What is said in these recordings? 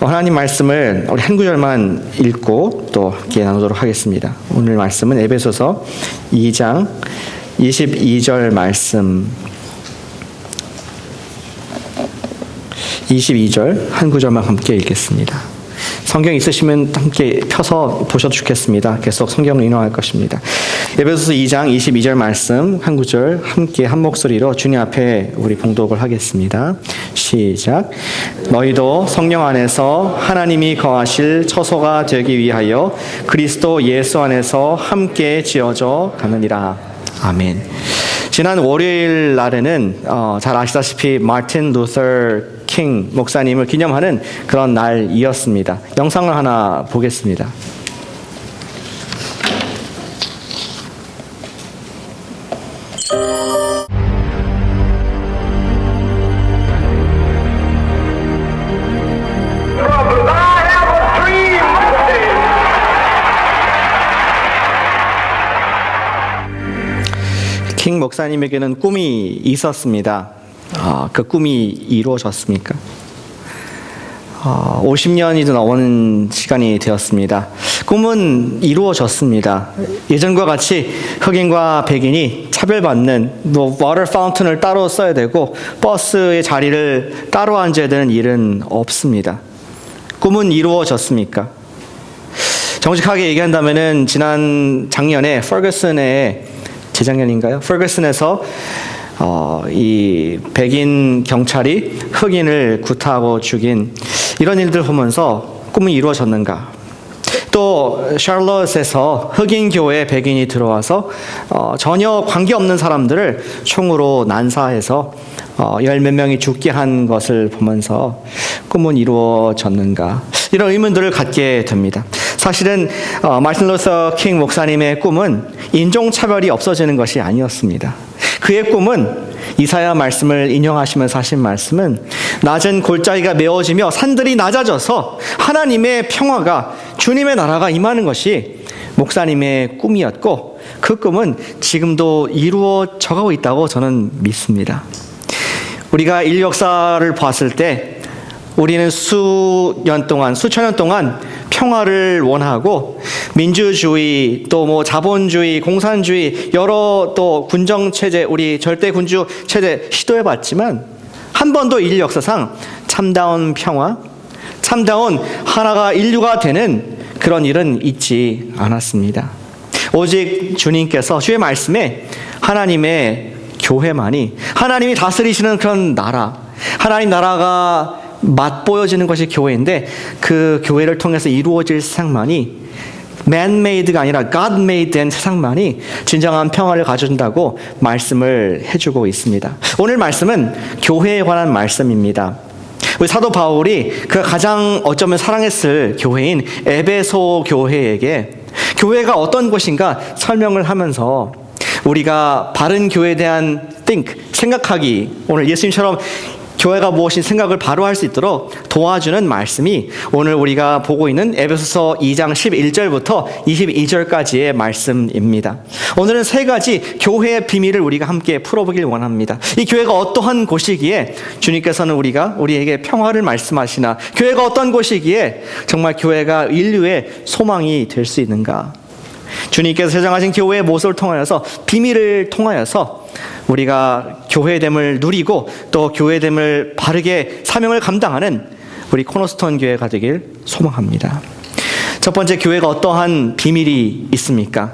하나님 말씀을 우리 한 구절만 읽고 또 함께 나누도록 하겠습니다. 오늘 말씀은 에베소서 2장 22절 말씀, 22절 한 구절만 함께 읽겠습니다. 성경 있으시면 함께 펴서 보셔도 좋겠습니다. 계속 성경을 인용할 것입니다. 에베소서 2장 22절 말씀 한 구절 함께 한 목소리로 주님 앞에 우리 봉독을 하겠습니다. 시작. 너희도 성령 안에서 하나님이 거하실 처소가 되기 위하여 그리스도 예수 안에서 함께 지어져 가느니라. 아멘. 지난 월요일 날에는 잘 아시다시피 마틴 루터 킹 목사님을 기념하는 그런 날이었습니다. 영상을 하나 보겠습니다. 킹 목사님에게는 꿈이 있었습니다. 그 꿈이 이루어졌습니까? 50년이 넘은 시간이 되었습니다. 꿈은 이루어졌습니다. 예전과 같이 흑인과 백인이 차별받는 워터 파운틴을 따로 써야 되고 버스의 자리를 따로 앉아야 되는 일은 없습니다. 꿈은 이루어졌습니까? 정직하게 얘기한다면은 지난 작년에 재작년인가요? 퍼거슨에서 이 백인 경찰이 흑인을 구타하고 죽인 이런 일들 보면서 꿈이 이루어졌는가? 또 샬럿에서 흑인 교회에 백인이 들어와서 전혀 관계없는 사람들을 총으로 난사해서 열 몇 명이 죽게 한 것을 보면서 꿈은 이루어졌는가? 이런 의문들을 갖게 됩니다. 사실은 마틴 루터 킹 목사님의 꿈은 인종차별이 없어지는 것이 아니었습니다. 그의 꿈은 이사야 말씀을 인용하시면서 하신 말씀은 낮은 골짜기가 메워지며 산들이 낮아져서 하나님의 평화가, 주님의 나라가 임하는 것이 목사님의 꿈이었고 그 꿈은 지금도 이루어져 가고 있다고 저는 믿습니다. 우리가 인류 역사를 봤을 때 우리는 수천 년 동안 평화를 원하고 민주주의, 또 자본주의, 공산주의, 여러 또 군정체제, 우리 절대군주 체제 시도해봤지만 한 번도 인류 역사상 참다운 평화, 참다운 하나가 인류가 되는 그런 일은 있지 않았습니다. 오직 주님께서 주의 말씀에 하나님의 교회만이, 하나님이 다스리시는 그런 나라, 하나님 나라가 맛보여지는 것이 교회인데 그 교회를 통해서 이루어질 세상만이 man-made가 아니라 God-made 된 세상만이 진정한 평화를 가져준다고 말씀을 해주고 있습니다. 오늘 말씀은 교회에 관한 말씀입니다. 우리 사도 바울이 그 가장 어쩌면 사랑했을 교회인 에베소 교회에게 교회가 어떤 곳인가 설명을 하면서 우리가 바른 교회에 대한 생각하기, 오늘 예수님처럼 교회가 무엇인 생각을 바로 할 수 있도록 도와주는 말씀이 오늘 우리가 보고 있는 에베소서 2장 11절부터 22절까지의 말씀입니다. 오늘은 세 가지 교회의 비밀을 우리가 함께 풀어보길 원합니다. 이 교회가 어떠한 곳이기에 주님께서는 우리에게 평화를 말씀하시나, 교회가 어떤 곳이기에 정말 교회가 인류의 소망이 될 수 있는가, 주님께서 세상하신 교회의 모습을 통하여서, 비밀을 통하여서 우리가 교회됨을 누리고 또 교회됨을 바르게 사명을 감당하는 우리 코너스톤 교회가 되길 소망합니다. 첫 번째, 교회가 어떠한 비밀이 있습니까?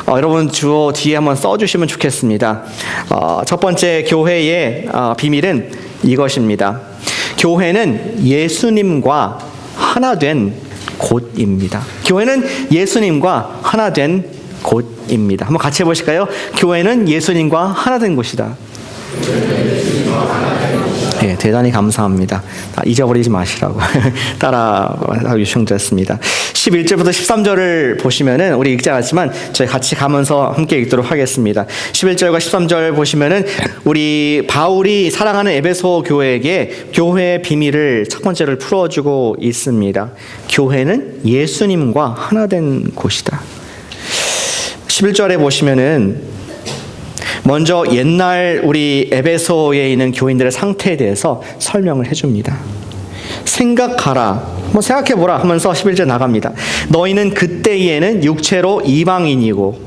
여러분 주어 뒤에 한번 써주시면 좋겠습니다. 첫 번째 교회의 비밀은 이것입니다. 교회는 예수님과 하나 된 곳입니다. 교회는 예수님과 하나 된 곳입니다. 한번 같이 해보실까요? 교회는 예수님과 하나 된 곳이다. 네, 대단히 감사합니다. 잊어버리지 마시라고 따라 요청드렸습니다. 11절부터 13절을 보시면은 우리 읽지 않았지만 저희 같이 가면서 함께 읽도록 하겠습니다. 11절과 13절 보시면은 우리 바울이 사랑하는 에베소 교회에게 교회의 비밀을 첫 번째를 풀어주고 있습니다. 교회는 예수님과 하나 된 곳이다. 11절에 보시면은 먼저 옛날 우리 에베소에 있는 교인들의 상태에 대해서 설명을 해줍니다. 생각하라. 한번 생각해보라 하면서 11절 나갑니다. 너희는 그때에는 육체로 이방인이고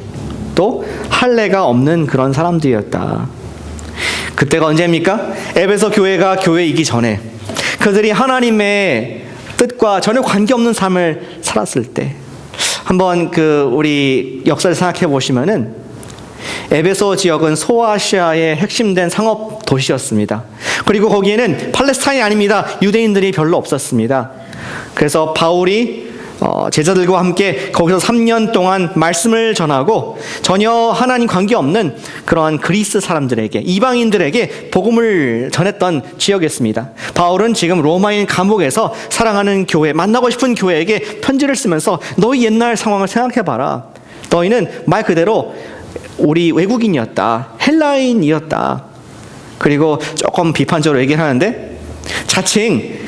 또 할례가 없는 그런 사람들이었다. 그때가 언제입니까? 에베소 교회가 교회이기 전에 그들이 하나님의 뜻과 전혀 관계없는 삶을 살았을 때, 한번 우리 역사를 생각해 보시면은 에베소 지역은 소아시아의 핵심된 상업 도시였습니다. 그리고 거기에는 팔레스타인이 아닙니다. 유대인들이 별로 없었습니다. 그래서 바울이 제자들과 함께 거기서 3년 동안 말씀을 전하고 전혀 하나님 관계없는 그런 그리스 사람들에게, 이방인들에게 복음을 전했던 지역이었습니다. 바울은 지금 로마인 감옥에서 사랑하는 교회, 만나고 싶은 교회에게 편지를 쓰면서 너희 옛날 상황을 생각해봐라. 너희는 말 그대로 우리 외국인이었다, 헬라인이었다. 그리고 조금 비판적으로 얘기를 하는데, 자칭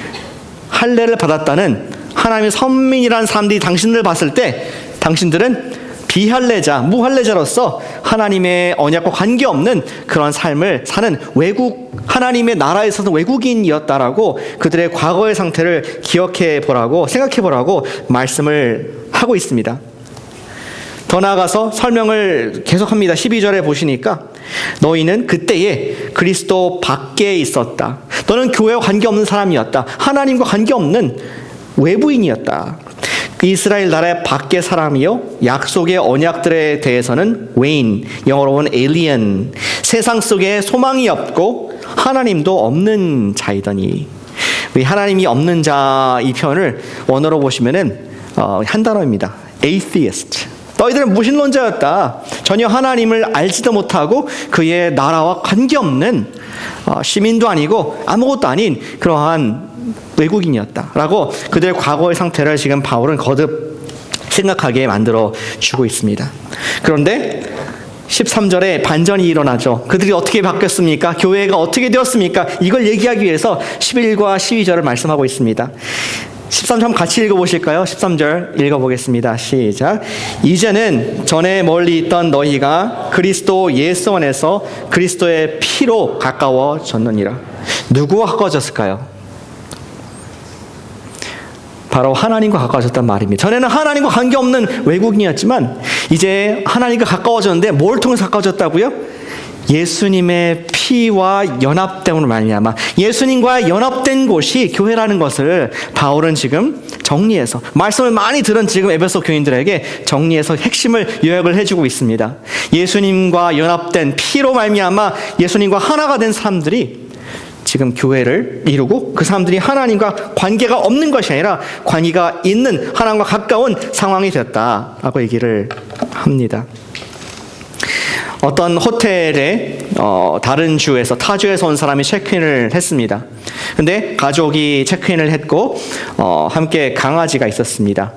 할례를 받았다는 하나님의 선민이라는 사람들이 당신들을 봤을 때 당신들은 비할례자, 무할례자로서 하나님의 언약과 관계없는 그런 삶을 사는 하나님의 나라에서는 외국인이었다라고 그들의 과거의 상태를 기억해 보라고, 생각해 보라고 말씀을 하고 있습니다. 더 나아가서 설명을 계속합니다. 12절에 보시니까 너희는 그때에 그리스도 밖에 있었다. 너는 교회와 관계없는 사람이었다. 하나님과 관계없는 외부인이었다. 이스라엘 나라의 밖의 사람이요, 약속의 언약들에 대해서는 외인, 영어로는 alien, 세상 속에 소망이 없고 하나님도 없는 자이더니. 이 하나님이 없는 자 이 표현을 원어로 보시면은 한 단어입니다. atheist. 너희들은 무신론자였다. 전혀 하나님을 알지도 못하고 그의 나라와 관계없는 시민도 아니고 아무것도 아닌 그러한 외국인이었다라고 그들의 과거의 상태를 지금 바울은 거듭 생각하게 만들어 주고 있습니다. 그런데 13절에 반전이 일어나죠. 그들이 어떻게 바뀌었습니까? 교회가 어떻게 되었습니까? 이걸 얘기하기 위해서 11과 12절을 말씀하고 있습니다. 13절 같이 읽어보실까요? 13절 읽어보겠습니다. 시작. 이제는 전에 멀리 있던 너희가 그리스도 예수 안에서 그리스도의 피로 가까워졌느니라. 누구와 가까워졌을까요? 바로 하나님과 가까워졌단 말입니다. 전에는 하나님과 관계없는 외국인이었지만 이제 하나님과 가까워졌는데 뭘 통해서 가까워졌다고요? 예수님의 피와 연합됨으로 말미암아 예수님과 연합된 곳이 교회라는 것을 바울은 지금 정리해서, 말씀을 많이 들은 지금 에베소 교인들에게 정리해서 핵심을 요약을 해주고 있습니다. 예수님과 연합된 피로 말미암아 예수님과 하나가 된 사람들이 지금 교회를 이루고 그 사람들이 하나님과 관계가 없는 것이 아니라 관계가 있는 하나님과 가까운 상황이 됐다라고 얘기를 합니다. 어떤 호텔에 다른 주에서, 타주에서 온 사람이 체크인을 했습니다. 근데 가족이 체크인을 했고 함께 강아지가 있었습니다.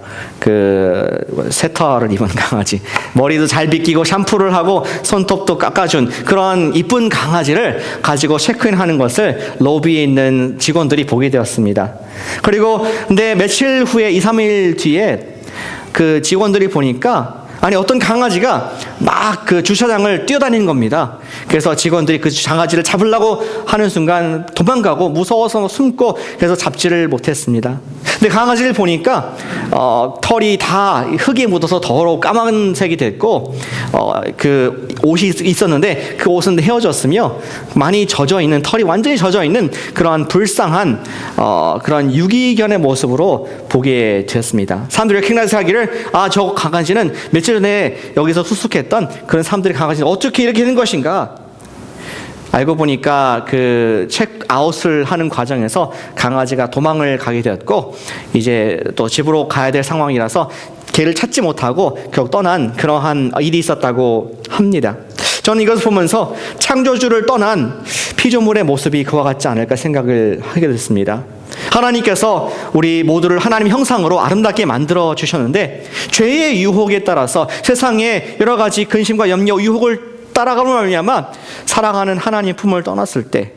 세터를 입은 강아지, 머리도 잘 빗기고 샴푸를 하고 손톱도 깎아준 그런 이쁜 강아지를 가지고 체크인하는 것을 로비에 있는 직원들이 보게 되었습니다. 그리고 근데 며칠 후에 2, 3일 뒤에 그 직원들이 보니까 어떤 강아지가 막 그 주차장을 뛰어다니는 겁니다. 그래서 직원들이 그 강아지를 잡으려고 하는 순간 도망가고 무서워서 숨고, 그래서 잡지를 못했습니다. 근데 강아지를 보니까 털이 다 흙이 묻어서 더러워 까만색이 됐고 그 옷이 있었는데 그 옷은 헤어졌으며 많이 젖어 있는, 털이 완전히 젖어 있는 그러한 불쌍한 그런 유기견의 모습으로 보게 되었습니다. 사람들이 킹나스 하기를 저 강아지는 며칠 전에 여기서 수숙했던 그런 사람들의 강아지는 어떻게 이렇게 된 것인가? 알고 보니까 그 체크아웃을 하는 과정에서 강아지가 도망을 가게 되었고 이제 또 집으로 가야 될 상황이라서 개를 찾지 못하고 결국 떠난 그러한 일이 있었다고 합니다. 저는 이것을 보면서 창조주를 떠난 피조물의 모습이 그와 같지 않을까 생각을 하게 됐습니다. 하나님께서 우리 모두를 하나님 형상으로 아름답게 만들어 주셨는데 죄의 유혹에 따라서 세상에 여러 가지 근심과 염려, 유혹을 따라가는 말미암아 사랑하는 하나님 품을 떠났을 때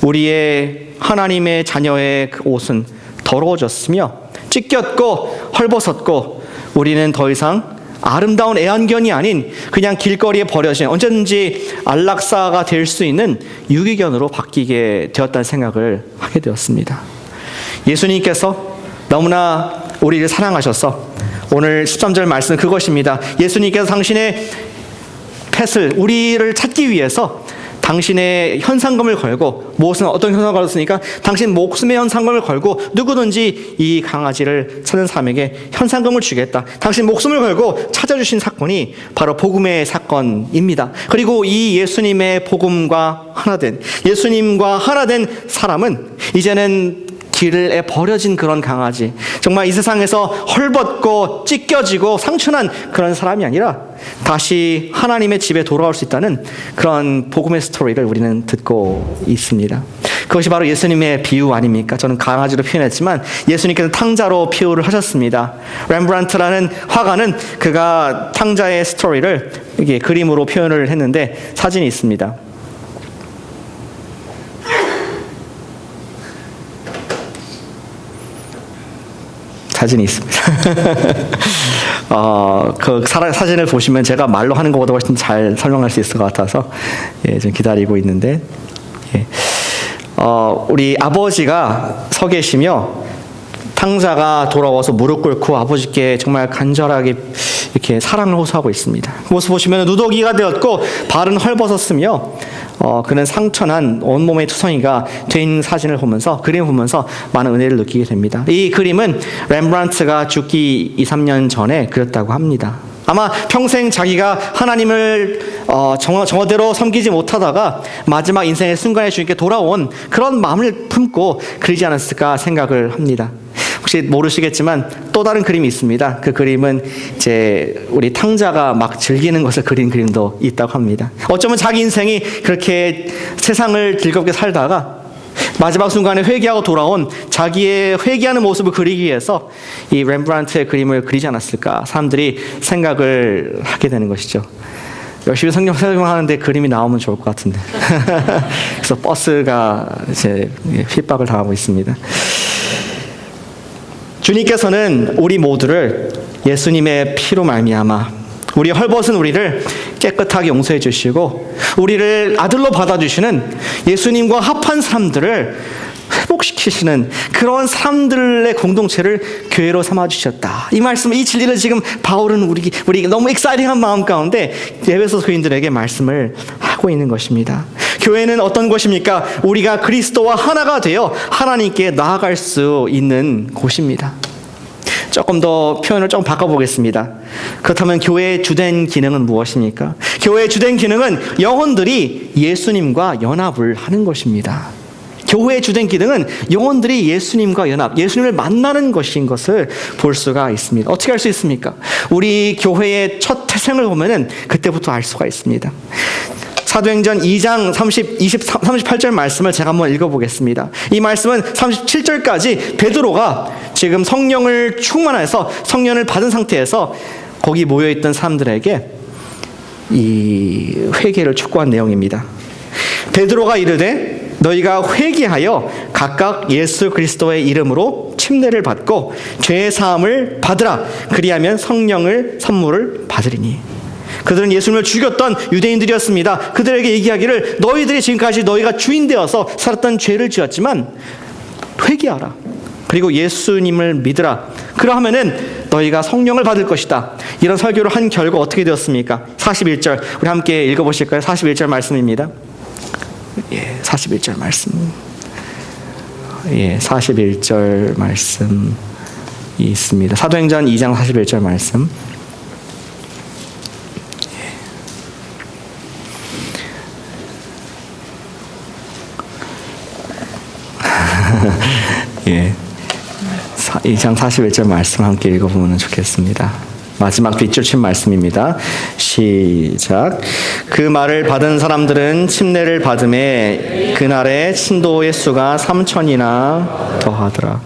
우리의 하나님의 자녀의 그 옷은 더러워졌으며 찢겼고 헐벗었고 우리는 더 이상 아름다운 애완견이 아닌 그냥 길거리에 버려진 언제든지 안락사가 될 수 있는 유기견으로 바뀌게 되었다는 생각을 하게 되었습니다. 예수님께서 너무나 우리를 사랑하셔서 오늘 13절 말씀 그것입니다. 예수님께서 당신의 펫을 우리를 찾기 위해서 당신의 현상금을 걸고, 무엇은 어떤 현상금을 걸었으니까 당신 목숨의 현상금을 걸고 누구든지 이 강아지를 찾는 사람에게 현상금을 주겠다. 당신 목숨을 걸고 찾아주신 사건이 바로 복음의 사건입니다. 그리고 이 예수님의 복음과 하나된, 예수님과 하나된 사람은 이제는 길에 버려진 그런 강아지, 정말 이 세상에서 헐벗고 찢겨지고 상처난 그런 사람이 아니라 다시 하나님의 집에 돌아올 수 있다는 그런 복음의 스토리를 우리는 듣고 있습니다. 그것이 바로 예수님의 비유 아닙니까? 저는 강아지로 표현했지만 예수님께서 탕자로 비유를 하셨습니다. 렘브란트라는 화가는 그가 탕자의 스토리를 이게 그림으로 표현을 했는데 사진이 있습니다. 사진이 있습니다. 그 사진을 보시면 제가 말로 하는 것보다 훨씬 잘 설명할 수 있을 것 같아서 좀 기다리고 있는데, 우리 아버지가 서 계시며 탕자가 돌아와서 무릎 꿇고 아버지께 정말 간절하게 이렇게 사랑을 호소하고 있습니다. 그 모습 보시면 누더기가 되었고 발은 헐벗었으며 그는 상처난 온몸의 투성이가 된 사진을 보면서, 그림을 보면서 많은 은혜를 느끼게 됩니다. 이 그림은 렘브란트가 죽기 2-3년 전에 그렸다고 합니다. 아마 평생 자기가 하나님을 정어대로 섬기지 못하다가 마지막 인생의 순간에 주님께 돌아온 그런 마음을 품고 그리지 않았을까 생각을 합니다. 혹시 모르시겠지만 또 다른 그림이 있습니다. 그 그림은 이제 우리 탕자가 막 즐기는 것을 그린 그림도 있다고 합니다. 어쩌면 자기 인생이 그렇게 세상을 즐겁게 살다가 마지막 순간에 회개하고 돌아온 자기의 회개하는 모습을 그리기 위해서 이 렘브란트의 그림을 그리지 않았을까 사람들이 생각을 하게 되는 것이죠. 열심히 성경 설명하는데 그림이 나오면 좋을 것 같은데. 그래서 버스가 이제 핍박을 당하고 있습니다. 주님께서는 우리 모두를 예수님의 피로 말미암아 우리 헐벗은 우리를 깨끗하게 용서해 주시고 우리를 아들로 받아주시는 예수님과 합한 사람들을 회복시키시는 그런 사람들의 공동체를 교회로 삼아주셨다. 이 말씀, 이 진리를 지금 바울은 우리 너무 익사이팅한 마음 가운데 에베소 교인들에게 말씀을 하고 있는 것입니다. 교회는 어떤 곳입니까? 우리가 그리스도와 하나가 되어 하나님께 나아갈 수 있는 곳입니다. 조금 더 표현을 좀 바꿔보겠습니다. 그렇다면 교회의 주된 기능은 무엇입니까? 교회의 주된 기능은 영혼들이 예수님과 연합을 하는 것입니다. 교회의 주된 기능은 영혼들이 예수님과 연합, 예수님을 만나는 것인 것을 볼 수가 있습니다. 어떻게 알 수 있습니까? 우리 교회의 첫 태생을 보면은 그때부터 알 수가 있습니다. 사도행전 2장 38절 말씀을 제가 한번 읽어보겠습니다. 이 말씀은 37절까지 베드로가 지금 성령을 충만해서 성령을 받은 상태에서 거기 모여있던 사람들에게 이 회개를 촉구한 내용입니다. 베드로가 이르되 너희가 회개하여 각각 예수 그리스도의 이름으로 침례를 받고 죄의 사함을 받으라. 그리하면 성령을 선물을 받으리니. 그들은 예수님을 죽였던 유대인들이었습니다. 그들에게 얘기하기를 너희들이 지금까지 너희가 주인 되어서 살았던 죄를 지었지만 회개하라. 그리고 예수님을 믿으라. 그러하면은 너희가 성령을 받을 것이다. 이런 설교를 한 결과 어떻게 되었습니까? 41절 우리 함께 읽어보실까요? 41절 말씀입니다. 41절 말씀. 41절 말씀이 있습니다. 사도행전 2장 41절 말씀. 예. 2장 41절 말씀 함께 읽어보면 좋겠습니다. 마지막 빗줄 친 말씀입니다. 시작. 그 말을 받은 사람들은 침례를 받음에 그날에 신도의 수가 3,000이나 더하더라.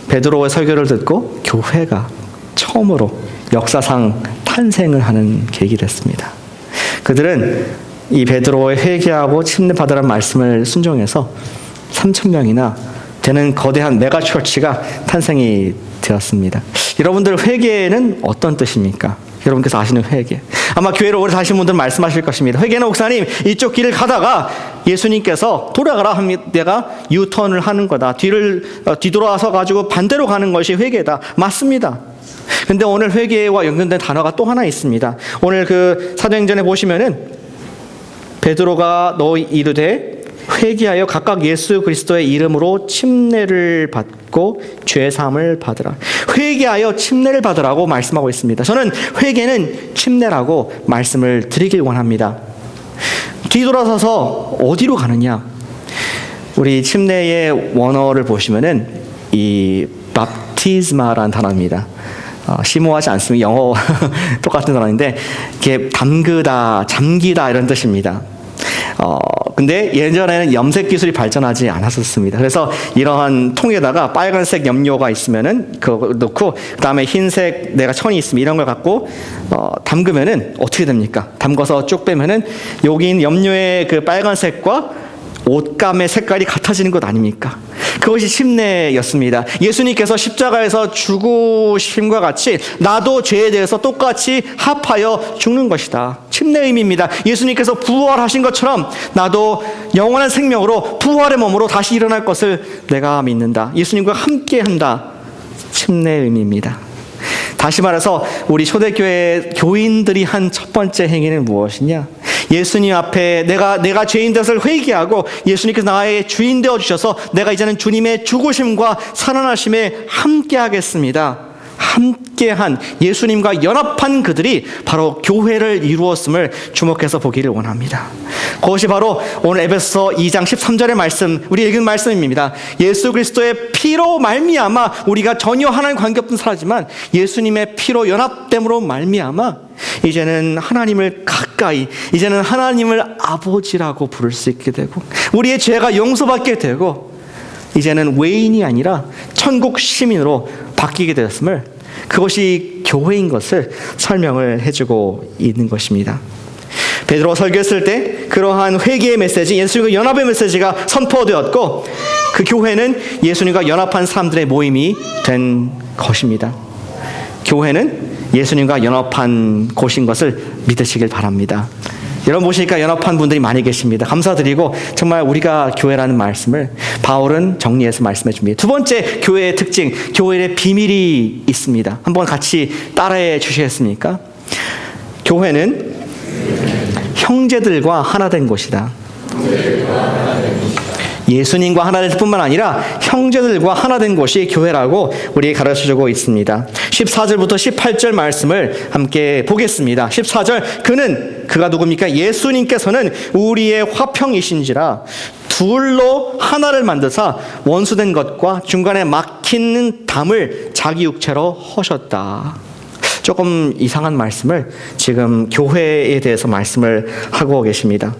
베드로의 설교를 듣고 교회가 처음으로 역사상 탄생을 하는 계기가 됐습니다. 그들은 이 베드로의 회개하고 침례 받으라는 말씀을 순종해서 3,000명이나 되는 거대한 메가처치가 탄생이 되었습니다. 여러분들 회개는 어떤 뜻입니까? 여러분께서 아시는 회개. 아마 교회로 오래 사신 분들 말씀하실 것입니다. 회개는 목사님 이쪽 길을 가다가 예수님께서 돌아가라 하면 내가 유턴을 하는 거다. 뒤돌아서 가지고 반대로 가는 것이 회개다. 맞습니다. 근데 오늘 회개와 연결된 단어가 또 하나 있습니다. 오늘 그 사도행전에 보시면은 베드로가 너 이르되 회개하여 각각 예수 그리스도의 이름으로 침례를 받고 죄 사함을 받으라. 회개하여 침례를 받으라고 말씀하고 있습니다. 저는 회개는 침례라고 말씀을 드리길 원합니다. 뒤돌아서서 어디로 가느냐? 우리 침례의 원어를 보시면은 이 baptisma라는 단어입니다. 심오하지 않습니다. 영어 똑같은 단어인데 이게 담그다, 잠기다 이런 뜻입니다. 근데 예전에는 염색 기술이 발전하지 않았었습니다. 그래서 이러한 통에다가 빨간색 염료가 있으면은 그거 넣고 그다음에 흰색 내가 천이 있으면 이런 걸 갖고 담그면은 어떻게 됩니까? 담궈서 쭉 빼면은 여기 있는 염료의 그 빨간색과 옷감의 색깔이 같아지는 것 아닙니까? 그것이 침례였습니다. 예수님께서 십자가에서 죽으심과 같이 나도 죄에 대해서 똑같이 합하여 죽는 것이다. 침례의 의미입니다. 예수님께서 부활하신 것처럼 나도 영원한 생명으로 부활의 몸으로 다시 일어날 것을 내가 믿는다. 예수님과 함께한다. 침례의 의미입니다. 다시 말해서 우리 초대교회 교인들이 한 첫 번째 행위는 무엇이냐? 예수님 앞에 내가 죄인 되었을 회개하고 예수님께서 나의 주인 되어 주셔서 내가 이제는 주님의 죽으심과 살아나심에 함께하겠습니다. 함께한 예수님과 연합한 그들이 바로 교회를 이루었음을 주목해서 보기를 원합니다. 그것이 바로 오늘 에베소서 2장 13절의 말씀, 우리 읽은 말씀입니다. 예수 그리스도의 피로 말미암아 우리가 전혀 하나님 관계없던 사람이지만 예수님의 피로 연합됨으로 말미암아 이제는 하나님을 가까이, 이제는 하나님을 아버지라고 부를 수 있게 되고 우리의 죄가 용서받게 되고 이제는 외인이 아니라 천국 시민으로 바뀌게 되었음을, 그것이 교회인 것을 설명을 해주고 있는 것입니다. 베드로가 설교했을 때 그러한 회개의 메시지, 예수님과 연합의 메시지가 선포되었고 그 교회는 예수님과 연합한 사람들의 모임이 된 것입니다. 교회는 예수님과 연합한 곳인 것을 믿으시길 바랍니다. 여러분 보시니까 연합한 분들이 많이 계십니다. 감사드리고 정말 우리가 교회라는 말씀을 바울은 정리해서 말씀해 줍니다. 두 번째 교회의 특징, 교회의 비밀이 있습니다. 한번 같이 따라해 주시겠습니까? 교회는 형제들과 하나 된 곳이다. 예수님과 하나 될 뿐만 아니라 형제들과 하나 된 곳이 교회라고 우리에게 가르쳐주고 있습니다. 14절부터 18절 말씀을 함께 보겠습니다. 14절, 그가 누굽니까? 예수님께서는 우리의 화평이신지라 둘로 하나를 만드사 원수된 것과 중간에 막히는 담을 자기 육체로 허셨다. 조금 이상한 말씀을 지금 교회에 대해서 말씀을 하고 계십니다.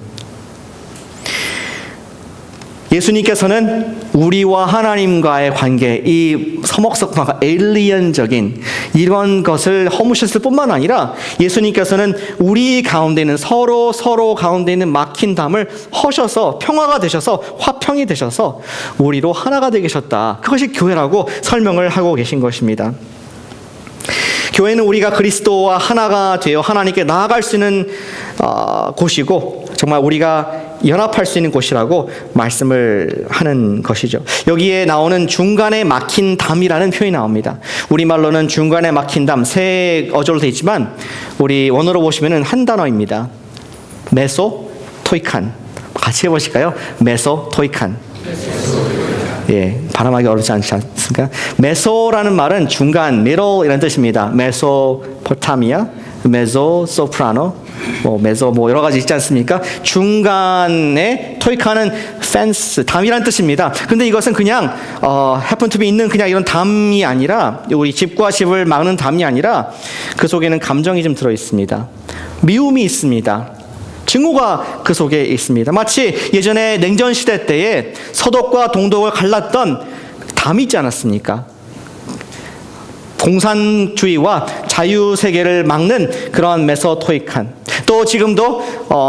예수님께서는 우리와 하나님과의 관계, 이 서먹서먹한 에일리언적인 이런 것을 허무셨을 뿐만 아니라 예수님께서는 우리 가운데 있는 서로 가운데 있는 막힌 담을 허셔서 평화가 되셔서 화평이 되셔서 우리로 하나가 되게 하셨다. 그것이 교회라고 설명을 하고 계신 것입니다. 교회는 우리가 그리스도와 하나가 되어 하나님께 나아갈 수 있는 곳이고 정말 우리가 연합할 수 있는 곳이라고 말씀을 하는 것이죠. 여기에 나오는 중간에 막힌 담이라는 표현이 나옵니다. 우리말로는 중간에 막힌 담, 세 어조로 되어 있지만 우리 원어로 보시면 한 단어입니다. 메소 토이칸. 같이 해보실까요? 메소 토이칸. 예, 발음하기 어렵지 않지 않습니까? 메소라는 말은 중간, middle 이런 뜻입니다. 메소포타미아, 메소소프라노, 메소 여러 가지 있지 않습니까? 중간에 토이카는 fence, 담이란 뜻입니다. 근데 이것은 그냥 happen to be 있는 그냥 이런 담이 아니라 우리 집과 집을 막는 담이 아니라 그 속에는 감정이 좀 들어 있습니다. 미움이 있습니다. 증오가 그 속에 있습니다. 마치 예전에 냉전 시대 때에 서독과 동독을 갈랐던 담이 있지 않았습니까? 공산주의와 자유세계를 막는 그런 메소토이칸. 또 지금도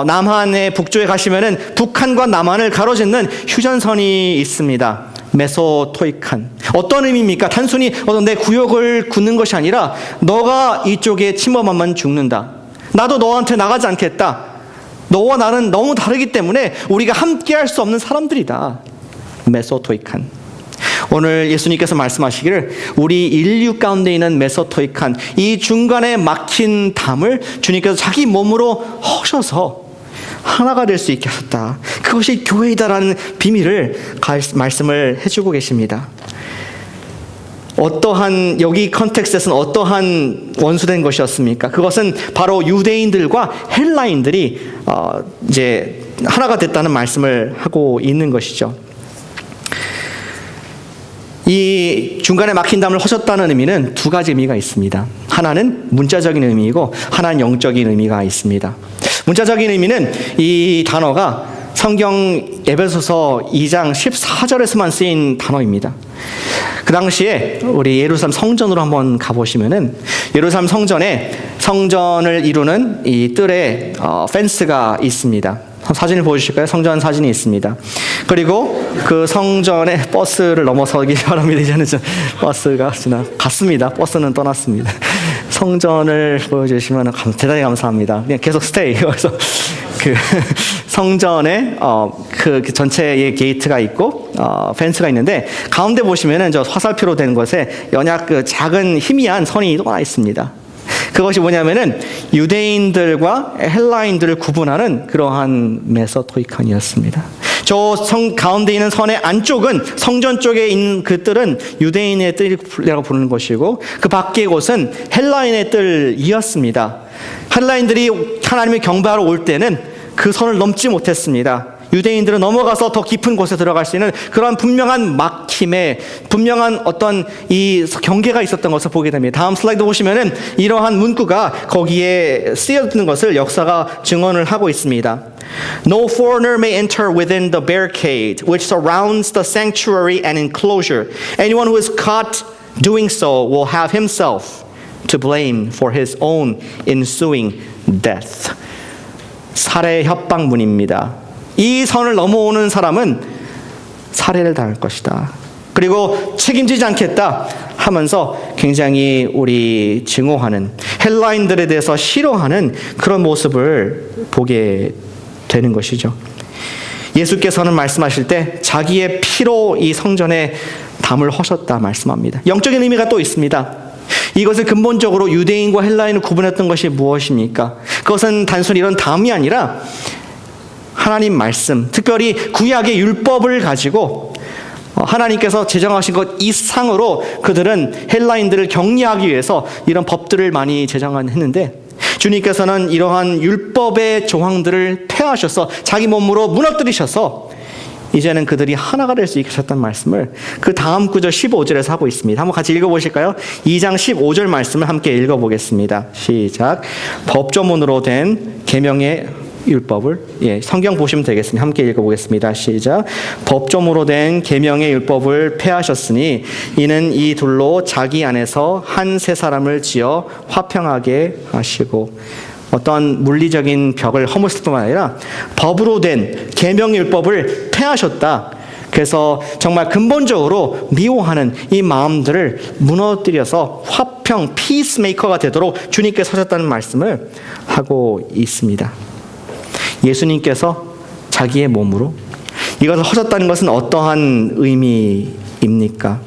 남한의 북쪽에 가시면은 북한과 남한을 가로짓는 휴전선이 있습니다. 메소토이칸. 어떤 의미입니까? 단순히 내 구역을 굳는 것이 아니라 너가 이쪽에 침범하면 죽는다. 나도 너한테 나가지 않겠다. 너와 나는 너무 다르기 때문에 우리가 함께할 수 없는 사람들이다. 메소토이칸. 오늘 예수님께서 말씀하시기를 우리 인류 가운데 있는 메소토이칸, 이 중간에 막힌 담을 주님께서 자기 몸으로 허셔서 하나가 될 수 있게 하셨다. 그것이 교회이다라는 비밀을 말씀을 해주고 계십니다. 어떠한, 여기 컨텍스트에서는 어떠한 원수된 것이었습니까? 그것은 바로 유대인들과 헬라인들이 이제 하나가 됐다는 말씀을 하고 있는 것이죠. 이 중간에 막힌 담을 허셨다는 의미는 두 가지 의미가 있습니다. 하나는 문자적인 의미이고 하나는 영적인 의미가 있습니다. 문자적인 의미는 이 단어가 성경 에베소서 2장 14절에서만 쓰인 단어입니다. 그 당시에 우리 예루살렘 성전으로 한번 가보시면은 예루살렘 성전에 성전을 이루는 이 뜰에 펜스가 있습니다. 사진을 보여주실까요? 성전 사진이 있습니다. 그리고 그 성전에 버스를 넘어서기 바랍니다. 이제는 버스가 갔습니다. 버스는 떠났습니다. 성전을 보여주시면 대단히 감사합니다. 그냥 계속 스테이. 그래서 그 성전에 그 전체의 게이트가 있고 펜스가 있는데 가운데 보시면은 저 화살표로 된 것에 연약 그 작은 희미한 선이 또 하나 있습니다. 그것이 뭐냐면은 유대인들과 헬라인들을 구분하는 그러한 메소토이칸이었습니다. 저 성 가운데 있는 선의 안쪽은 성전 쪽에 있는 그 뜰은 유대인의 뜰이라고 부르는 것이고 그 밖의 곳은 헬라인의 뜰이었습니다. 헬라인들이 하나님을 경배하러 올 때는 그 선을 넘지 못했습니다. 유대인들은 넘어가서 더 깊은 곳에 들어갈 수 있는 그런 분명한 막힘에 분명한 어떤 이 경계가 있었던 것을 보게 됩니다. 다음 슬라이드 보시면은 이러한 문구가 거기에 쓰여있는 것을 역사가 증언을 하고 있습니다. No foreigner may enter within the barricade which surrounds the sanctuary and enclosure. Anyone who is caught doing so will have himself to blame for his own ensuing death. 살해 협박문입니다. 이 선을 넘어오는 사람은 살해를 당할 것이다. 그리고 책임지지 않겠다 하면서 굉장히 우리 증오하는 헬라인들에 대해서 싫어하는 그런 모습을 보게 되는 것이죠. 예수께서는 말씀하실 때 자기의 피로 이 성전에 담을 허셨다 말씀합니다. 영적인 의미가 또 있습니다. 이것을 근본적으로 유대인과 헬라인을 구분했던 것이 무엇입니까? 그것은 단순히 이런 담이 아니라 하나님 말씀, 특별히 구약의 율법을 가지고 하나님께서 제정하신 것 이상으로 그들은 헬라인들을 격리하기 위해서 이런 법들을 많이 제정했는데 주님께서는 이러한 율법의 조항들을 폐하셔서 자기 몸으로 무너뜨리셔서 이제는 그들이 하나가 될 수 있게 하셨다는 말씀을 그 다음 구절 15절에서 하고 있습니다. 한번 같이 읽어보실까요? 2장 15절 말씀을 함께 읽어보겠습니다. 시작. 법조문으로 된 계명의 율법을 성경 보시면 되겠습니다. 함께 읽어보겠습니다. 시작. 법조문으로 된 계명의 율법을 폐하셨으니 이는 이 둘로 자기 안에서 한 세 사람을 지어 화평하게 하시고 어떤 물리적인 벽을 허무실 뿐만 아니라 법으로 된 계명의 율법을 폐하셨다. 그래서 정말 근본적으로 미워하는 이 마음들을 무너뜨려서 화평, 피스메이커가 되도록 주님께서 서셨다는 말씀을 하고 있습니다. 예수님께서 자기의 몸으로 이것을 하셨다는 것은 어떠한 의미입니까?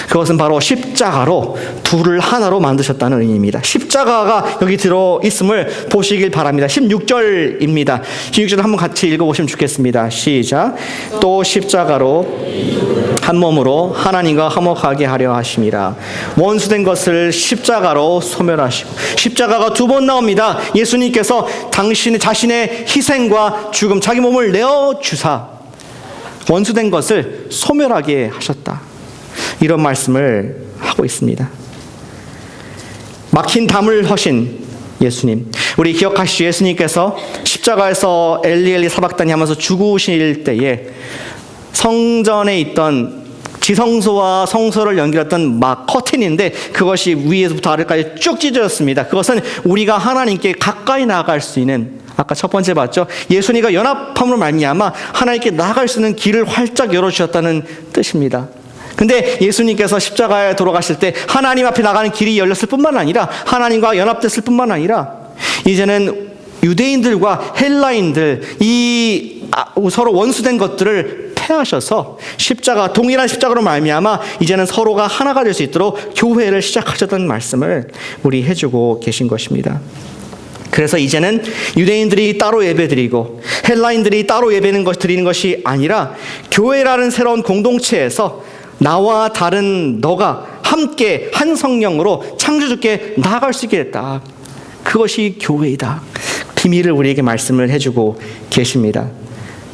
그것은 바로 십자가로 둘을 하나로 만드셨다는 의미입니다. 십자가가 여기 들어있음을 보시길 바랍니다. 16절입니다. 16절 한번 같이 읽어보시면 좋겠습니다. 시작. 또 십자가로 한 몸으로 하나님과 화목하게 하려 하심이라. 원수된 것을 십자가로 소멸하시고. 십자가가 두 번 나옵니다. 예수님께서 당신의 자신의 희생과 죽음, 자기 몸을 내어주사 원수된 것을 소멸하게 하셨다. 이런 말씀을 하고 있습니다. 막힌 담을 허신 예수님. 우리 기억하시죠? 예수님께서 십자가에서 엘리 엘리 사박다니 하면서 죽으실 때에 성전에 있던 지성소와 성소를 연결했던 막 커튼인데 그것이 위에서부터 아래까지 쭉 찢어졌습니다. 그것은 우리가 하나님께 가까이 나아갈 수 있는, 아까 첫 번째 봤죠? 예수님과 연합함으로 말미암아 하나님께 나아갈 수 있는 길을 활짝 열어주셨다는 뜻입니다. 근데 예수님께서 십자가에 돌아가실 때 하나님 앞에 나가는 길이 열렸을 뿐만 아니라 하나님과 연합됐을 뿐만 아니라 이제는 유대인들과 헬라인들 서로 원수된 것들을 패하셔서 동일한 십자가로 말미암아 이제는 서로가 하나가 될 수 있도록 교회를 시작하셨다는 말씀을 우리 해주고 계신 것입니다. 그래서 이제는 유대인들이 따로 예배드리고 헬라인들이 따로 드리는 것이 아니라 교회라는 새로운 공동체에서 나와 다른 너가 함께 한 성령으로 창조주께 나아갈 수 있게 됐다. 그것이 교회이다. 비밀을 우리에게 말씀을 해주고 계십니다.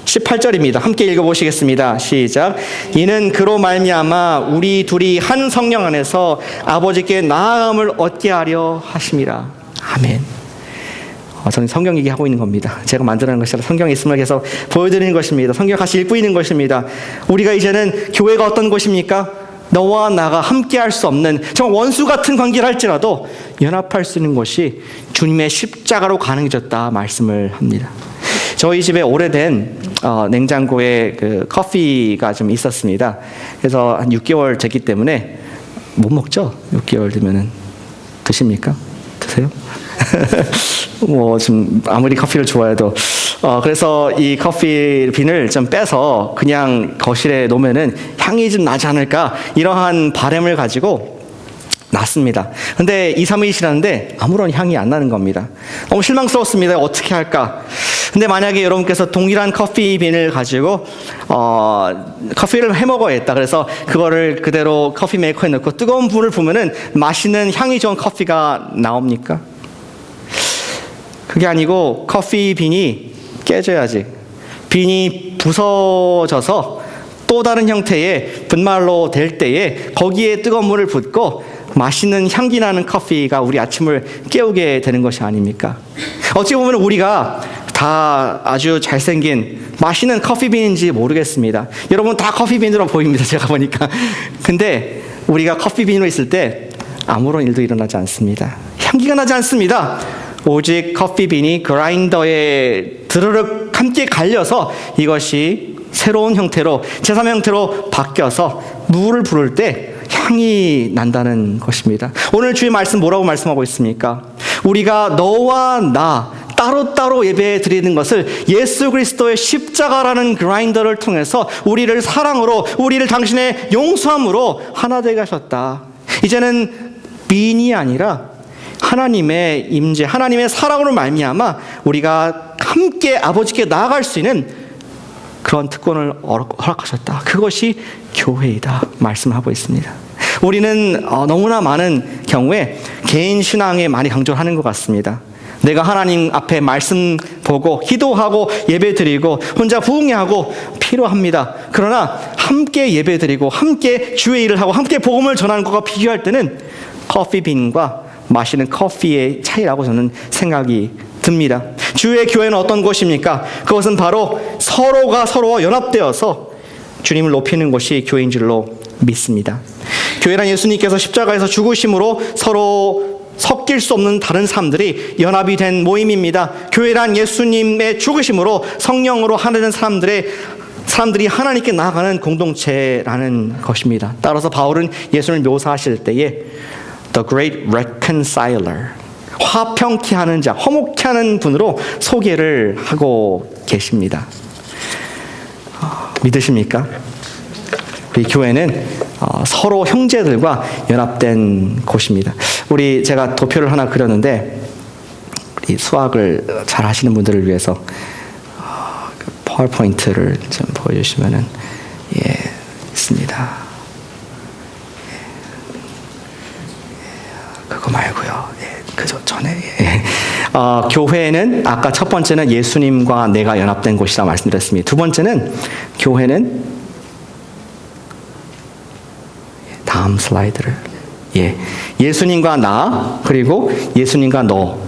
18절입니다. 함께 읽어보시겠습니다. 시작. 이는 그로 말미암아 우리 둘이 한 성령 안에서 아버지께 나아감을 얻게 하려 하심이라. 아멘. 저는 성경 얘기하고 있는 겁니다. 제가 만들어낸 것이 아니라 성경에 있음을 계속 보여드리는 것입니다. 성경 같이 읽고 있는 것입니다. 우리가 이제는 교회가 어떤 곳입니까? 너와 나가 함께 할 수 없는 정말 원수 같은 관계를 할지라도 연합할 수 있는 것이 주님의 십자가로 가능해졌다 말씀을 합니다. 저희 집에 오래된 냉장고에 그 커피가 좀 있었습니다. 그래서 한 6개월 됐기 때문에 못 먹죠? 6개월 되면은 드십니까? 드세요? 좀 아무리 커피를 좋아해도 그래서 이 커피 빈을 좀 빼서 그냥 거실에 놓으면은 향이 좀 나지 않을까 이러한 바람을 가지고 놨습니다. 근데 2, 3일이 지났는데 아무런 향이 안 나는 겁니다. 너무 실망스러웠습니다. 어떻게 할까? 근데 만약에 여러분께서 동일한 커피 빈을 가지고 커피를 해 먹어야겠다. 그래서 그거를 그대로 커피 메이커에 넣고 뜨거운 불을 부으면은 맛있는 향이 좋은 커피가 나옵니까? 그게 아니고 커피 빈이 깨져야지. 빈이 부서져서 또 다른 형태의 분말로 될 때에 거기에 뜨거운 물을 붓고 맛있는 향기 나는 커피가 우리 아침을 깨우게 되는 것이 아닙니까? 어찌 보면 우리가 다 아주 잘생긴 맛있는 커피빈인지 모르겠습니다. 여러분 다 커피빈으로 보입니다. 제가 보니까. 근데 우리가 커피빈으로 있을 때 아무런 일도 일어나지 않습니다. 향기가 나지 않습니다. 오직 커피빈이 그라인더에 드르륵 함께 갈려서 이것이 새로운 형태로 제3의 형태로 바뀌어서 물을 부을 때 향이 난다는 것입니다. 오늘 주의 말씀 뭐라고 말씀하고 있습니까? 우리가 너와 나 따로따로 예배 드리는 것을 예수 그리스도의 십자가라는 그라인더를 통해서 우리를 사랑으로 우리를 당신의 용서함으로 하나 되게 하셨다. 이제는 빈이 아니라 하나님의 임재, 하나님의 사랑으로 말미암아 우리가 함께 아버지께 나아갈 수 있는 그런 특권을 허락하셨다. 그것이 교회이다 말씀하고 있습니다. 우리는 너무나 많은 경우에 개인 신앙에 많이 강조하는 것 같습니다. 내가 하나님 앞에 말씀 보고 기도하고 예배드리고 혼자 부흥회하고 필요합니다. 그러나 함께 예배드리고 함께 주의 일을 하고 함께 복음을 전하는 것과 비교할 때는 커피빈과 마시는 커피의 차이라고 저는 생각이 듭니다. 주의 교회는 어떤 곳입니까? 그것은 바로 서로가 서로와 연합되어서 주님을 높이는 것이 교회인 줄로 믿습니다. 교회란 예수님께서 십자가에서 죽으심으로 서로 섞일 수 없는 다른 사람들이 연합이 된 모임입니다. 교회란 예수님의 죽으심으로 성령으로 하나 된 사람들이 하나님께 나아가는 공동체라는 것입니다. 따라서 바울은 예수님을 묘사하실 때에 The Great Reconciler, 화평케 하는 자, 화목케 하는 분으로 소개를 하고 계십니다. 믿으십니까? 우리 교회는 서로 형제들과 연합된 곳입니다. 제가 도표를 하나 그렸는데 우리 수학을 잘 하시는 분들을 위해서 파워포인트를 좀 보여주시면은 있습니다. 그거 말고요. 그 전에 교회는 아까 첫 번째는 예수님과 내가 연합된 곳이라 말씀드렸습니다. 두 번째는 교회는 다음 슬라이드를 예수님과 나 그리고 예수님과 너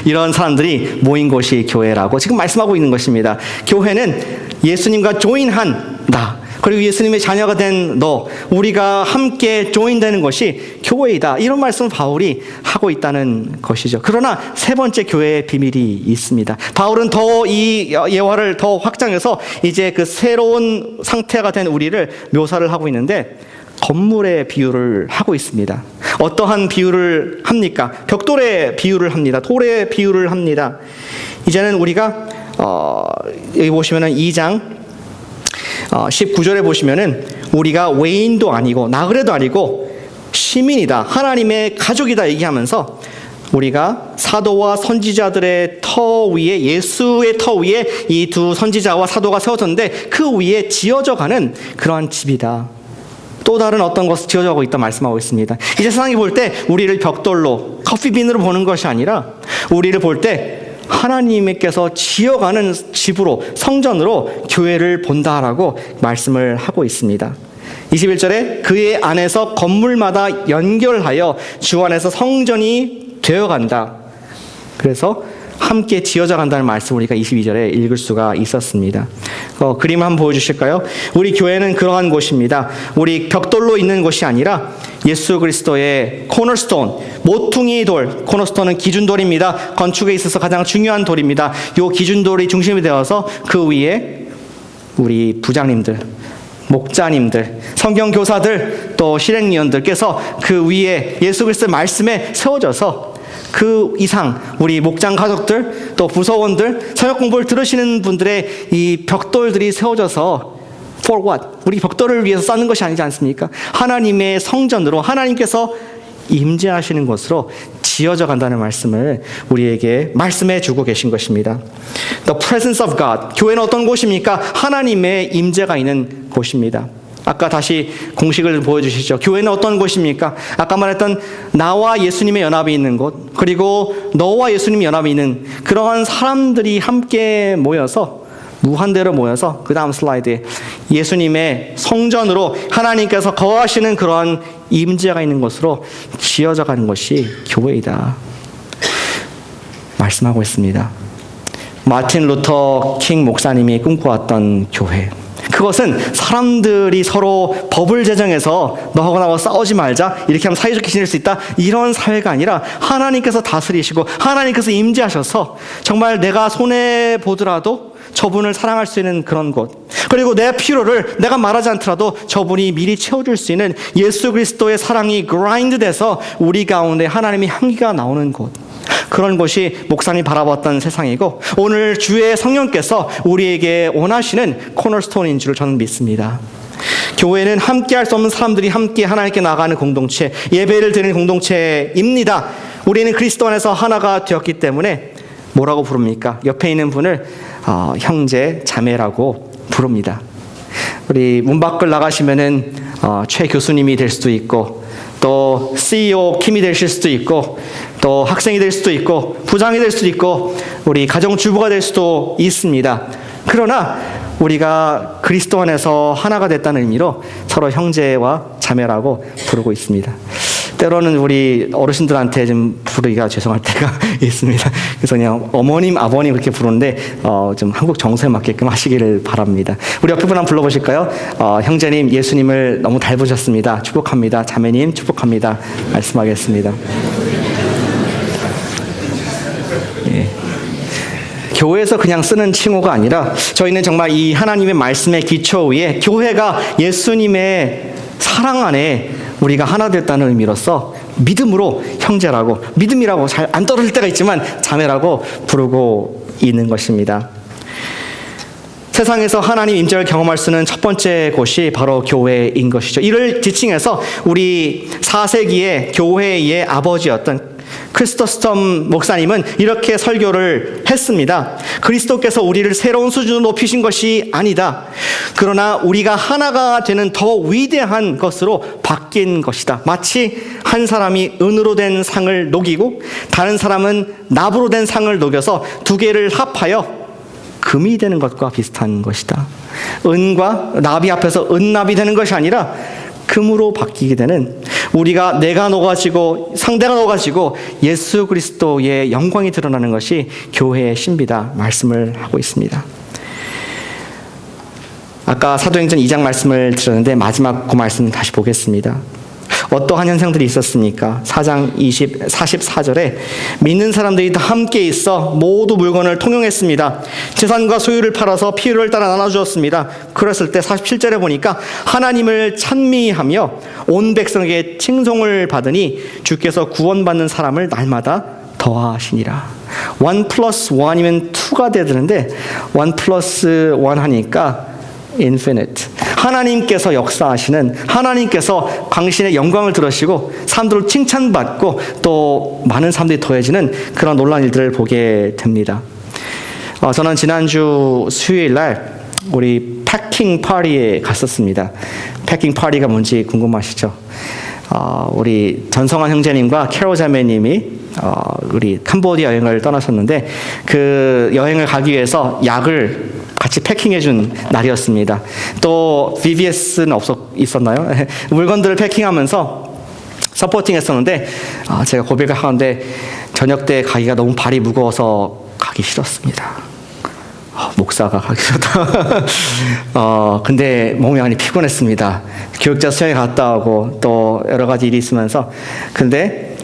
이런 사람들이 모인 곳이 교회라고 지금 말씀하고 있는 것입니다. 교회는 예수님과 조인한 나 그리고 예수님의 자녀가 된 너 우리가 함께 조인되는 것이 교회이다. 이런 말씀을 바울이 하고 있다는 것이죠. 그러나 세 번째 교회의 비밀이 있습니다. 바울은 더 이 예화를 더 확장해서 이제 그 새로운 상태가 된 우리를 묘사를 하고 있는데 건물의 비유를 하고 있습니다. 어떠한 비유를 합니까? 벽돌의 비유를 합니다. 돌의 비유를 합니다. 이제는 우리가 여기 보시면은 2장 19절에 보시면은 우리가 외인도 아니고 나그네도 아니고 시민이다, 하나님의 가족이다 얘기하면서 우리가 사도와 선지자들의 터 위에, 예수의 터 위에 이 두 선지자와 사도가 세워졌는데 그 위에 지어져가는 그러한 집이다, 또 다른 어떤 것을 지어져가고 있다 말씀하고 있습니다. 이제 세상이 볼 때 우리를 벽돌로, 커피빈으로 보는 것이 아니라 우리를 볼 때 하나님께서 지어가는 집으로, 성전으로 교회를 본다라고 말씀을 하고 있습니다. 21절에 그의 안에서 건물마다 연결하여 주 안에서 성전이 되어간다. 그래서 함께 지어져 간다는 말씀을 우리가 22절에 읽을 수가 있었습니다. 그림 한번 보여주실까요? 우리 교회는 그러한 곳입니다. 우리 벽돌로 있는 곳이 아니라 예수 그리스도의 코너스톤, 모퉁이 돌, 코너스톤은 기준돌입니다. 건축에 있어서 가장 중요한 돌입니다. 이 기준돌이 중심이 되어서 그 위에 우리 부장님들, 목자님들, 성경교사들, 또 실행위원들께서 그 위에 예수 그리스도의 말씀에 세워져서 그 이상 우리 목장 가족들, 또 부서원들, 사역 공부를 들으시는 분들의 이 벽돌들이 세워져서 for what? 우리 벽돌을 위해서 쌓는 것이 아니지 않습니까? 하나님의 성전으로, 하나님께서 임재하시는 곳으로 지어져 간다는 말씀을 우리에게 말씀해 주고 계신 것입니다. The presence of God. 교회는 어떤 곳입니까? 하나님의 임재가 있는 곳입니다. 아까 다시 공식을 보여주시죠. 교회는 어떤 곳입니까? 아까 말했던 나와 예수님의 연합이 있는 곳, 그리고 너와 예수님의 연합이 있는 그러한 사람들이 함께 모여서, 무한대로 모여서, 그 다음 슬라이드에 예수님의 성전으로 하나님께서 거하시는 그러한 임재가 있는 곳으로 지어져 가는 것이 교회이다 말씀하고 있습니다. 마틴 루터 킹 목사님이 꿈꿔왔던 교회, 그것은 사람들이 서로 법을 제정해서 너하고 나하고 싸우지 말자, 이렇게 하면 사이좋게 지낼 수 있다, 이런 사회가 아니라 하나님께서 다스리시고 하나님께서 임재하셔서 정말 내가 손해보더라도 저분을 사랑할 수 있는 그런 곳, 그리고 내 필요를 내가 말하지 않더라도 저분이 미리 채워줄 수 있는 예수 그리스도의 사랑이 그라인드 돼서 우리 가운데 하나님의 향기가 나오는 곳, 그런 것이 목사님이 바라봤던 세상이고 오늘 주의 성령께서 우리에게 원하시는 코너스톤인 줄 저는 믿습니다. 교회는 함께 할 수 없는 사람들이 함께 하나님께 나가는 공동체, 예배를 드리는 공동체입니다. 우리는 그리스도 안에서 하나가 되었기 때문에 뭐라고 부릅니까? 옆에 있는 분을 형제, 자매라고 부릅니다. 우리 문 밖을 나가시면은 최 교수님이 될 수도 있고, 또 CEO 킴이 되실 수도 있고, 또 학생이 될 수도 있고, 부장이 될 수도 있고, 우리 가정주부가 될 수도 있습니다. 그러나 우리가 그리스도 안에서 하나가 됐다는 의미로 서로 형제와 자매라고 부르고 있습니다. 때로는 우리 어르신들한테 좀 부르기가 죄송할 때가 있습니다. 그래서 그냥 어머님, 아버님 그렇게 부르는데 좀 한국 정서에 맞게끔 하시기를 바랍니다. 우리 옆에 분 한번 불러보실까요? 형제님, 예수님을 너무 닮으셨습니다. 축복합니다. 자매님, 축복합니다. 말씀하겠습니다. 예. 교회에서 그냥 쓰는 칭호가 아니라 저희는 정말 이 하나님의 말씀의 기초 위에 교회가 예수님의 사랑 안에 우리가 하나 됐다는 의미로서 믿음으로 형제라고, 믿음이라고 잘 안 떠오를 때가 있지만 자매라고 부르고 있는 것입니다. 세상에서 하나님 임재를 경험할 수 있는 첫 번째 곳이 바로 교회인 것이죠. 이를 지칭해서 우리 4세기의 교회의 아버지였던 크리스토스톰 목사님은 이렇게 설교를 했습니다. 그리스도께서 우리를 새로운 수준으로 높이신 것이 아니다. 그러나 우리가 하나가 되는 더 위대한 것으로 바뀐 것이다. 마치 한 사람이 은으로 된 상을 녹이고 다른 사람은 납으로 된 상을 녹여서 두 개를 합하여 금이 되는 것과 비슷한 것이다. 은과 납이 합해서 은납이 되는 것이 아니라 금으로 바뀌게 되는, 우리가 내가 녹아지고 상대가 녹아지고 예수 그리스도의 영광이 드러나는 것이 교회의 신비다 말씀을 하고 있습니다. 아까 사도행전 2장 말씀을 드렸는데 마지막 그 말씀 다시 보겠습니다. 어떠한 현상들이 있었습니까? 4장 44절에 믿는 사람들이 다 함께 있어 모두 물건을 통용했습니다. 재산과 소유를 팔아서 필요를 따라 나눠주었습니다. 그랬을 때 47절에 보니까 하나님을 찬미하며 온 백성에게 칭송을 받으니 주께서 구원받는 사람을 날마다 더하시니라. 1 플러스 1이면 2가 돼야 되는데 1 플러스 1 하니까 infinite. 하나님께서 역사하시는, 하나님께서 당신의 영광을 들으시고 사람들을 칭찬받고 또 많은 사람들이 더해지는 그런 놀라운 일들을 보게 됩니다. 저는 지난주 수요일 날 우리 패킹 파티에 갔었습니다. 패킹 파티가 뭔지 궁금하시죠? 우리 전성환 형제님과 캐롤 자매님이 우리 캄보디아 여행을 떠나셨는데 그 여행을 가기 위해서 약을 같이 패킹해준 날이었습니다. 또 VBS는 있었나요? 물건들을 패킹하면서 서포팅했었는데 제가 고백을 하는데 저녁 때 가기가 너무 발이 무거워서 가기 싫었습니다. 목사가 가기 싫다. 근데 몸이 많이 피곤했습니다. 교육자 수양에 갔다 오고 또 여러 가지 일이 있으면서 근데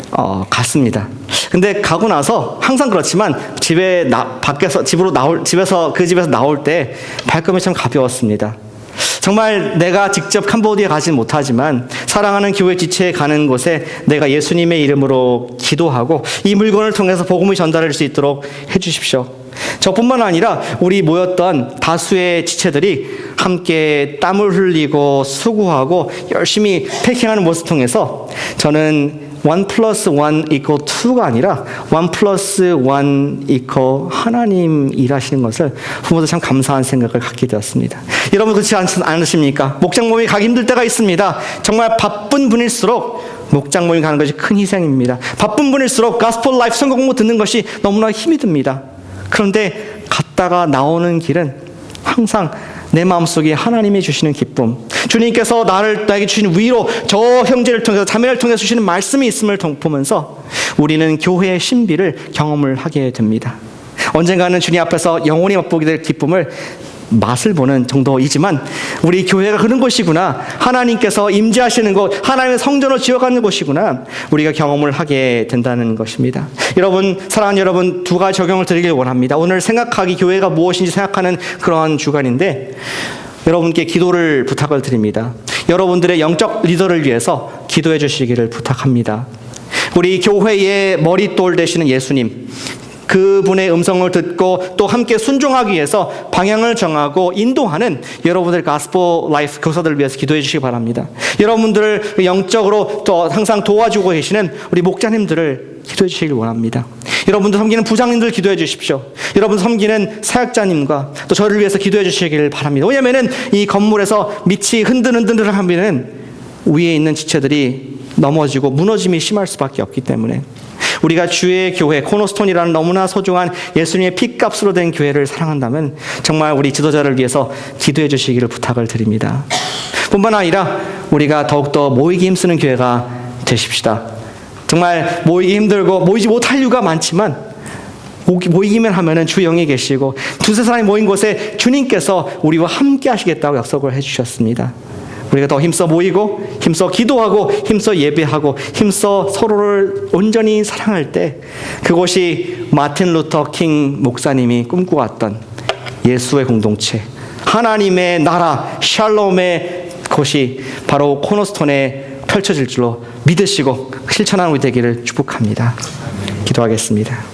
갔습니다. 근데 가고 나서 항상 그렇지만 집에서 나올 때 발걸음이 참 가벼웠습니다. 정말 내가 직접 캄보디아 가진 못하지만 사랑하는 교회 지체에 가는 곳에 내가 예수님의 이름으로 기도하고 이 물건을 통해서 복음이 전달할 수 있도록 해주십시오. 저뿐만 아니라 우리 모였던 다수의 지체들이 함께 땀을 흘리고 수고하고 열심히 패킹하는 모습을 통해서 저는 1 플러스 1 equal 2가 아니라 1 플러스 1 equal 하나님 일하시는 것을 부모도 참 감사한 생각을 갖게 되었습니다. 여러분 그렇지 않으십니까? 목장 모임에 가기 힘들 때가 있습니다. 정말 바쁜 분일수록 목장 모임 가는 것이 큰 희생입니다. 바쁜 분일수록 가스펠 라이프 성경 공부 듣는 것이 너무나 힘이 듭니다. 그런데 갔다가 나오는 길은 항상 내 마음속에 하나님이 주시는 기쁨, 주님께서 나에게 주시는 위로, 저 형제를 통해서 자매를 통해서 주시는 말씀이 있음을 보면서 우리는 교회의 신비를 경험을 하게 됩니다. 언젠가는 주님 앞에서 영원히 맛보게 될 기쁨을 맛을 보는 정도이지만 우리 교회가 그런 곳이구나, 하나님께서 임재하시는 곳, 하나님의 성전을 지어가는 곳이구나, 우리가 경험을 하게 된다는 것입니다. 여러분, 사랑하는 여러분, 두 가지 적용을 드리길 원합니다. 오늘 생각하기, 교회가 무엇인지 생각하는 그런 주간인데 여러분께 기도를 부탁을 드립니다. 여러분들의 영적 리더를 위해서 기도해 주시기를 부탁합니다. 우리 교회의 머릿돌 되시는 예수님, 그분의 음성을 듣고 또 함께 순종하기 위해서 방향을 정하고 인도하는 여러분들 가스펠 라이프 교사들을 위해서 기도해 주시기 바랍니다. 여러분들을 영적으로 또 항상 도와주고 계시는 우리 목자님들을 기도해 주시길 원합니다. 여러분들 섬기는 부장님들 기도해 주십시오. 여러분 섬기는 사역자님과 또 저를 위해서 기도해 주시길 바랍니다. 왜냐하면 이 건물에서 밑이 흔들흔들하면 위에 있는 지체들이 넘어지고 무너짐이 심할 수밖에 없기 때문에 우리가 주의 교회, 코너스톤이라는 너무나 소중한 예수님의 피값으로 된 교회를 사랑한다면 정말 우리 지도자를 위해서 기도해 주시기를 부탁을 드립니다. 뿐만 아니라 우리가 더욱더 모이기 힘쓰는 교회가 되십시다. 정말 모이기 힘들고 모이지 못할 이유가 많지만 모이기만 하면은 주 영이 계시고 두세 사람이 모인 곳에 주님께서 우리와 함께 하시겠다고 약속을 해주셨습니다. 우리가 더 힘써 모이고 힘써 기도하고 힘써 예배하고 힘써 서로를 온전히 사랑할 때 그곳이 마틴 루터 킹 목사님이 꿈꿔왔던 예수의 공동체, 하나님의 나라, 샬롬의 곳이 바로 코너스톤에 펼쳐질 줄로 믿으시고 실천하는 우리 되기를 축복합니다. 기도하겠습니다.